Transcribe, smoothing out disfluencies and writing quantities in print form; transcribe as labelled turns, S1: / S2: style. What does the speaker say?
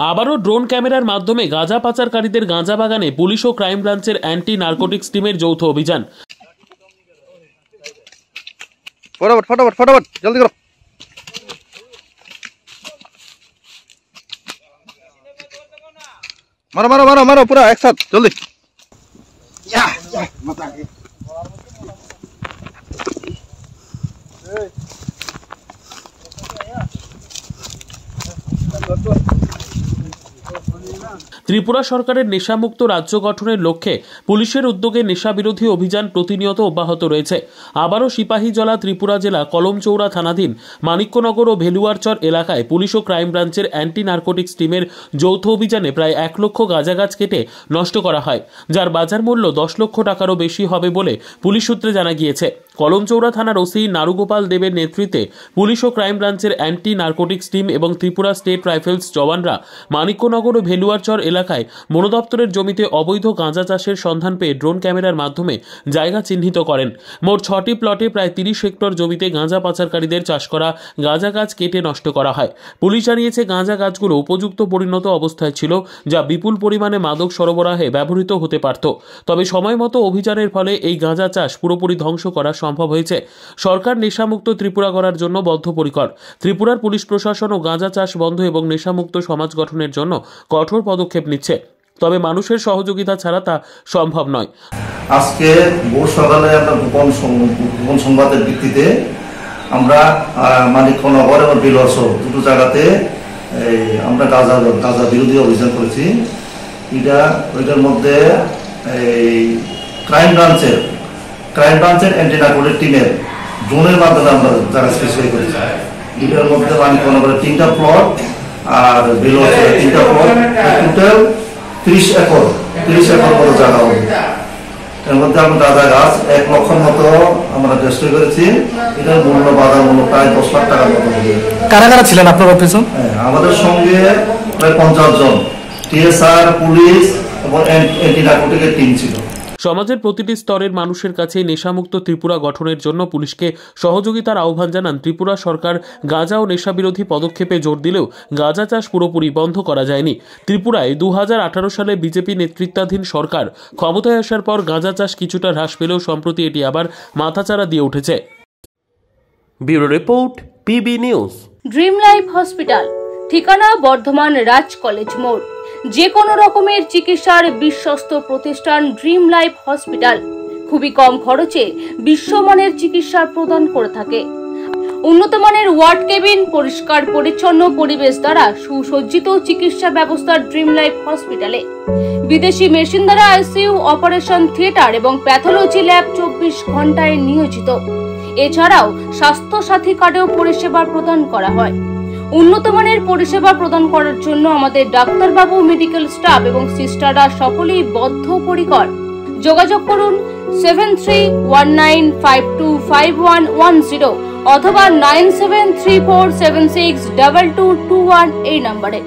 S1: আবারও ড্রোন ক্যামেরার মাধ্যমে গাঁজা পাচারকারীদের গাঁজা বাগানে পুলিশ ও ক্রাইম ব্রাঞ্চের অ্যান্টি নার্কোটিক্স টিমের যৌথ অভিযান।
S2: फटाफट फटाफट फटाफट जल्दी करो। मारो मारो मारो मारो पूरा एक साथ जल्दी।
S1: ত্রিপুরা সরকারের নেশামুক্ত রাজ্য গঠনের লক্ষ্যে পুলিশের উদ্যোগে নেশা বিরোধী অভিযান প্রতিনিয়ত অব্যাহত রয়েছে। আবারও সিপাহীজলা ত্রিপুরা জেলা কলমচৌড়া থানাধীন মানিক্যনগর ও ভেলুয়ারচর এলাকায় পুলিশ ও ক্রাইম ব্রাঞ্চের অ্যান্টি নার্কোটিক্স টিমের যৌথ অভিযানে প্রায় 1 লক্ষ গাঁজা গাছ কেটে নষ্ট করা হয়, যার বাজার মূল্য 10 লক্ষ টাকারও বেশি হবে বলে পুলিশ সূত্রে জানা গিয়েছে। কলমচৌড়া থানার ওসি নারুগোপাল দেবের নেতৃত্বে পুলিশ ও ক্রাইম ব্রাঞ্চের অ্যান্টি নার্কোটিক্স টিম এবং ত্রিপুরা স্টেট রাইফেলস জওয়ানরা মানিক্যনগর ও ভেলুয়ারচর এলাকায় বন দপ্তরের জমিতে অবৈধ গাঁজা চাষের সন্ধান পেয়ে ড্রোন ক্যামেরার মাধ্যমে জায়গা চিহ্নিত করেন। মোট 6টি প্লটে প্রায় 30 হেক্টর জমিতে গাঁজা পাচারকারীদের চাষ করা গাঁজা গাছ কেটে নষ্ট করা হয়। পুলিশ জানিয়েছে গাঁজা গাছগুলো উপযুক্ত পরিণত অবস্থায় ছিল, যা বিপুল পরিমাণে মাদক সরবরাহে ব্যবহৃত হতে পারত। তবে সময়মতো অভিযানের ফলে এই গাঁজা চাষ পুরোপুরি ধ্বংস করা সম্ভব হয়েছে। সরকার নেশামুক্ত ত্রিপুরা গড়ার জন্য বদ্ধপরিকর। ত্রিপুরার পুলিশ প্রশাসন ও গাঁজা চাষ বন্ধ এবং নেশামুক্ত সমাজ গঠনের জন্য কঠোর পদক্ষেপ নিচ্ছে, তবে মানুষের সহযোগিতা ছাড়া তা সম্ভব নয়।
S3: আজকে ভোর সকালে আমরা গোপন সংবাদের ভিত্তিতে আমরা মানিক্যনগর এবং ভেলুয়ারচর দুটো জায়গাতে আমরা গাঁজা বিরোধী অভিযান করেছি। ওইটার মধ্যে ক্রাইম ব্রাঞ্চের অ্যান্টি নার্কোটিক টিমের ড্রোনের মাধ্যমে আমরা জায়গা স্পেসিফাই করেছি। এটার মধ্যে মানিক্যনগরের 3টা প্লট আর ভেলুয়ারচরের 3টা প্লট, টোটাল 30 একর মতো জায়গা হবে। এর মধ্যে আমরা গাঁজা গাছ 1 লক্ষর মতো আমরা ডিস্ট্রয় করেছি। এটার মূল্য বাজার মূল্য প্রায় 10 লাখ টাকার মতো হবে।
S4: কারা কারা ছিলেন আপনার অফিসে?
S3: আমাদের সঙ্গে প্রায় 50 জন টিএসআর, পুলিশ এবং অ্যান্টি নার্কোটিকের টিম ছিল।
S1: সমাজের প্রতিটি স্তরের মানুষের কাছে নেশামুক্ত ত্রিপুরা গঠনের জন্য পুলিশকে সহযোগিতার আহ্বান জানান ত্রিপুরা সরকার। গাঁজা ও নেশা বিরোধী পদক্ষেপে জোর দিলেও গাঁজা চাষ পুরোপুরি বন্ধ করা যায়নি। ত্রিপুরায় 2018 সালে বিজেপি নেতৃত্বাধীন সরকার ক্ষমতায় আসার পর গাঁজা চাষ কিছুটা হ্রাস পেলেও সম্প্রতি এটি আবার মাথাচাড়া দিয়ে উঠেছে। Bureau report, PB news.
S5: Dream life hospital, ঠিকানা বর্ধমান রাজ কলেজ মোড়। যে কোনো রকমের চিকিৎসার বিশ্বস্ত প্রতিষ্ঠান ড্রিম লাইফ হসপিটাল খুবই কম খরচে বিশ্বমানের চিকিৎসা প্রদান করে থাকে। উন্নত মানের ওয়ার্ড কেবিন, পরিষ্কার পরিচ্ছন্ন পরিবেশ দ্বারা সুসজ্জিত চিকিৎসা ব্যবস্থা ড্রিম লাইফ হসপিটালে। বিদেশি মেশিন দ্বারা আইসিইউ, অপারেশন থিয়েটার এবং প্যাথোলজি ল্যাব 24 ঘন্টায় নিয়োজিত। এছাড়াও স্বাস্থ্য সাথী কার্ডেও পরিষেবা প্রদান করা হয়। উন্নত মানের পরিষেবা প্রদান করার জন্য আমাদের ডাক্তারবাবু, মেডিকেল স্টাফ এবং সিস্টাররা সকলেই বদ্ধপরিকর। যোগাযোগ করুন 7319525110 অথবা 9734762221 এই নম্বরে।